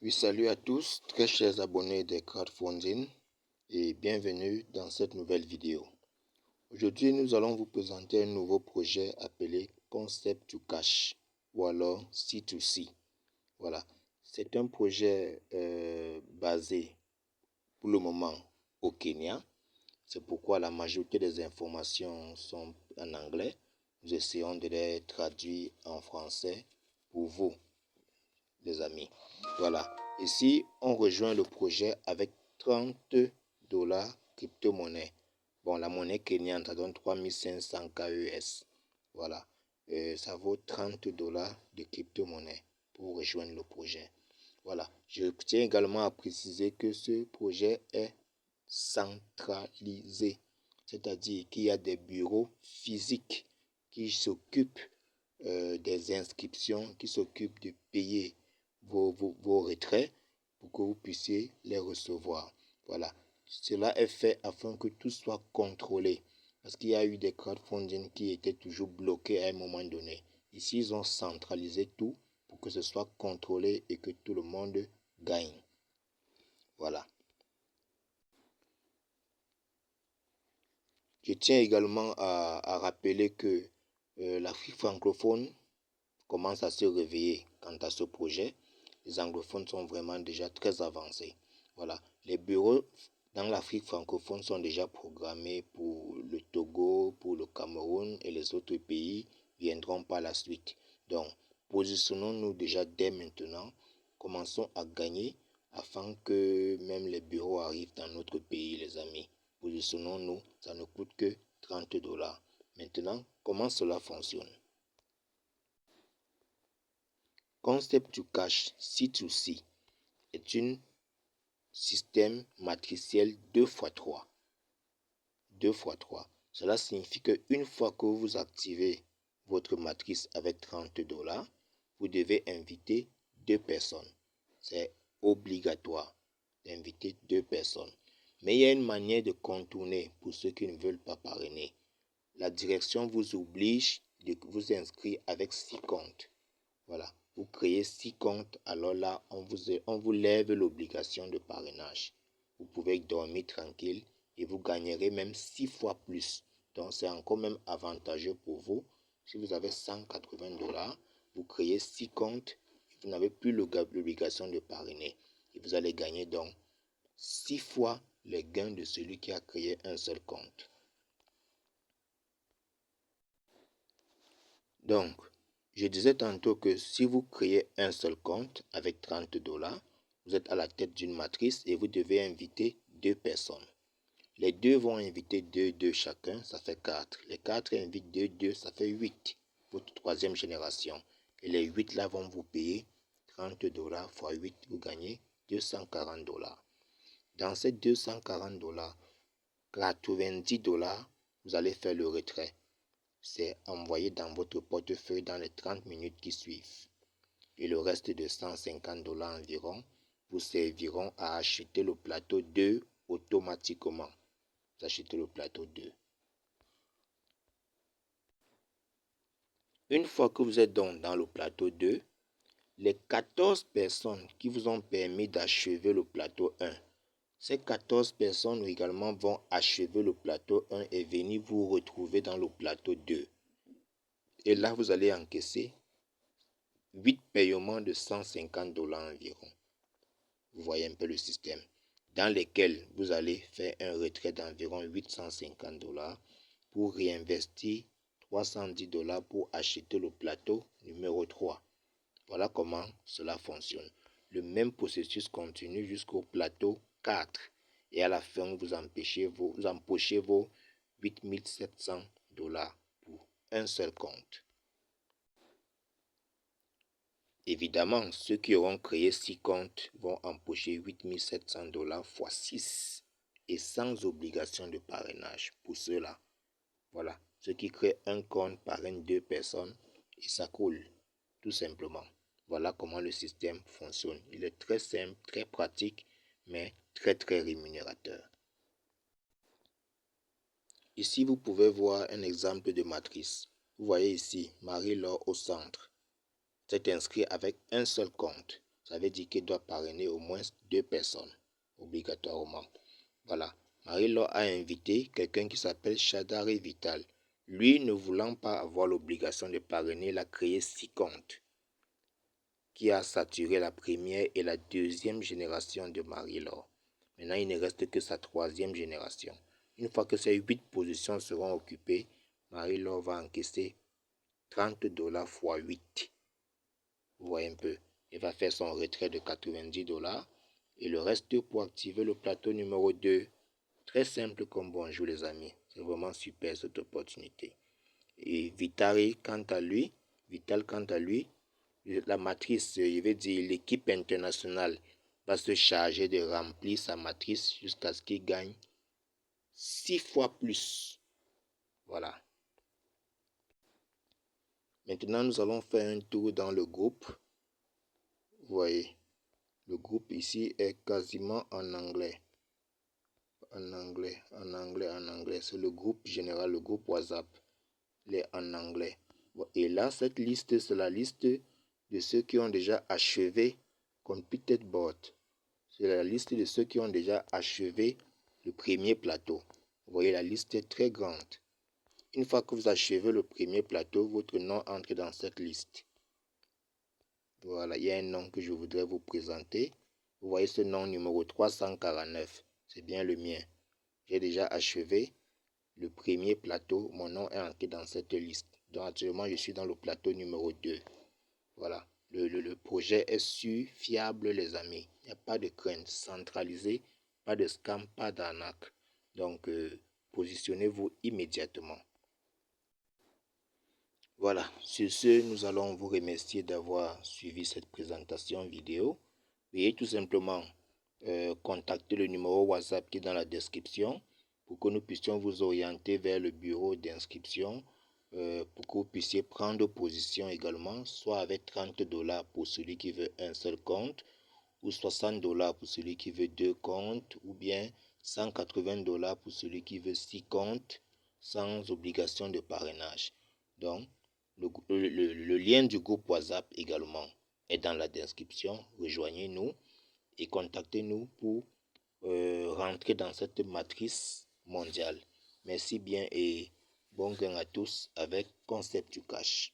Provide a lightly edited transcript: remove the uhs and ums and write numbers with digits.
Oui, salut à tous, très chers abonnés des crowdfunding et bienvenue dans cette nouvelle vidéo. Aujourd'hui, nous allons vous présenter un nouveau projet appelé Concept to Cash ou alors C2C. Voilà, c'est un projet basé pour le moment au Kenya. C'est pourquoi la majorité des informations sont en anglais. Nous essayons de les traduire en français pour vous, les amis. Voilà. Ici, on rejoint le projet avec 30 $ crypto-monnaie. Bon, la monnaie kenyane, ça donne 3500 KES. Voilà. Ça vaut 30 $ de crypto-monnaie pour rejoindre le projet. Voilà. Je tiens également à préciser que ce projet est centralisé. C'est-à-dire qu'il y a des bureaux physiques qui s'occupent des inscriptions, qui s'occupent de payer vos retraits pour que vous puissiez les recevoir. Voilà. Cela est fait afin que tout soit contrôlé. Parce qu'il y a eu des crowdfunding qui étaient toujours bloqués à un moment donné. Ici, ils ont centralisé tout pour que ce soit contrôlé et que tout le monde gagne. Voilà. Je tiens également à rappeler que l'Afrique francophone commence à se réveiller quant à ce projet. Les anglophones sont vraiment déjà très avancés. Voilà. Les bureaux dans l'Afrique francophone sont déjà programmés pour le Togo, pour le Cameroun et les autres pays viendront par la suite. Donc, positionnons-nous déjà dès maintenant. Commençons à gagner afin que même les bureaux arrivent dans notre pays, les amis. Positionnons-nous, ça ne coûte que 30 $. Maintenant, comment cela fonctionne? Concept to Cash C2C est un système matriciel 2x3. 2x3. Cela signifie qu'une fois que vous activez votre matrice avec 30 $, vous devez inviter 2 personnes. C'est obligatoire d'inviter 2 personnes. Mais il y a une manière de contourner pour ceux qui ne veulent pas parrainer. La direction vous oblige de vous inscrire avec 6 comptes. Voilà. Vous créez 6 comptes, alors là, on vous lève l'obligation de parrainage. Vous pouvez dormir tranquille et vous gagnerez même 6 fois plus. Donc, c'est encore même avantageux pour vous. Si vous avez 180 $, vous créez 6 comptes, vous n'avez plus l'obligation de parrainer. Et vous allez gagner donc 6 fois les gains de celui qui a créé un seul compte. Donc, je disais tantôt que si vous créez un seul compte avec 30 $, vous êtes à la tête d'une matrice et vous devez inviter 2 personnes. Les 2 vont inviter 2 chacun, ça fait 4. Les 4 invitent 2, ça fait 8. Votre troisième génération. Et les 8 là vont vous payer 30 $ fois 8, vous gagnez 240 $. Dans ces 240 $, 90 $, vous allez faire le retrait. C'est envoyé dans votre portefeuille dans les 30 minutes qui suivent. Et le reste de 150 $ environ vous serviront à acheter le plateau 2 automatiquement. Vous achetez le plateau 2. Une fois que vous êtes donc dans le plateau 2, les 14 personnes qui vous ont permis d'achever le plateau 1, ces 14 personnes également vont achever le plateau 1 et venir vous retrouver dans le plateau 2. Et là, vous allez encaisser 8 paiements de 150 $ environ. Vous voyez un peu le système. Dans lesquels vous allez faire un retrait d'environ 850 $ pour réinvestir 310 $ pour acheter le plateau numéro 3. Voilà comment cela fonctionne. Le même processus continue jusqu'au plateau 4. Et à la fin, vous empochez vos 8700 $ pour un seul compte. Évidemment, ceux qui auront créé 6 comptes vont empocher 8700 $ fois 6 et sans obligation de parrainage pour ceux-là. Voilà, ceux qui créent un compte parrainent 2 personnes et ça coule, tout simplement. Voilà comment le système fonctionne. Il est très simple, très pratique, mais très rémunérateur. Ici, vous pouvez voir un exemple de matrice. Vous voyez ici, Marie-Laure au centre. C'est inscrit avec un seul compte. Ça veut dire qu'il doit parrainer au moins 2 personnes, obligatoirement. Voilà. Marie-Laure a invité quelqu'un qui s'appelle Shadari Vital. Lui, ne voulant pas avoir l'obligation de parrainer, il a créé 6 comptes qui a saturé la première et la deuxième génération de Marie-Laure. Maintenant, il ne reste que sa troisième génération. Une fois que ces 8 positions seront occupées, Marie-Laure va encaisser 30 $ fois 8. Vous voyez un peu. Il va faire son retrait de 90 $ et le reste pour activer le plateau numéro 2. Très simple comme bonjour les amis. C'est vraiment super cette opportunité. Et Vital quant à lui, la matrice, je veux dire l'équipe internationale va se charger de remplir sa matrice jusqu'à ce qu'il gagne 6 fois plus. Voilà. Maintenant, nous allons faire un tour dans le groupe. Vous voyez, le groupe ici est quasiment en anglais. En anglais. C'est le groupe général, le groupe WhatsApp. Il est en anglais. Et là, cette liste, c'est la liste de ceux qui ont déjà achevé Computed Board. C'est la liste de ceux qui ont déjà achevé le premier plateau. Vous voyez, la liste est très grande. Une fois que vous achevez le premier plateau, votre nom entre dans cette liste. Voilà, il y a un nom que je voudrais vous présenter. Vous voyez ce nom numéro 349. C'est bien le mien. J'ai déjà achevé le premier plateau. Mon nom est entré dans cette liste. Donc actuellement, je suis dans le plateau numéro 2. Voilà. Le projet est sûr, fiable les amis. Il n'y a pas de crainte. Centralisé, pas de scam, pas d'arnaque. Donc, positionnez-vous immédiatement. Voilà, sur ce, nous allons vous remercier d'avoir suivi cette présentation vidéo. Veuillez tout simplement contacter le numéro WhatsApp qui est dans la description pour que nous puissions vous orienter vers le bureau d'inscription pour que vous puissiez prendre position également, soit avec 30 $ pour celui qui veut un seul compte, ou 60 $ pour celui qui veut 2 comptes, ou bien 180 $ pour celui qui veut 6 comptes, sans obligation de parrainage. Donc, le lien du groupe WhatsApp également est dans la description. Rejoignez-nous et contactez-nous pour rentrer dans cette matrice mondiale. Merci bien et bon gain à tous avec Concept to Cash.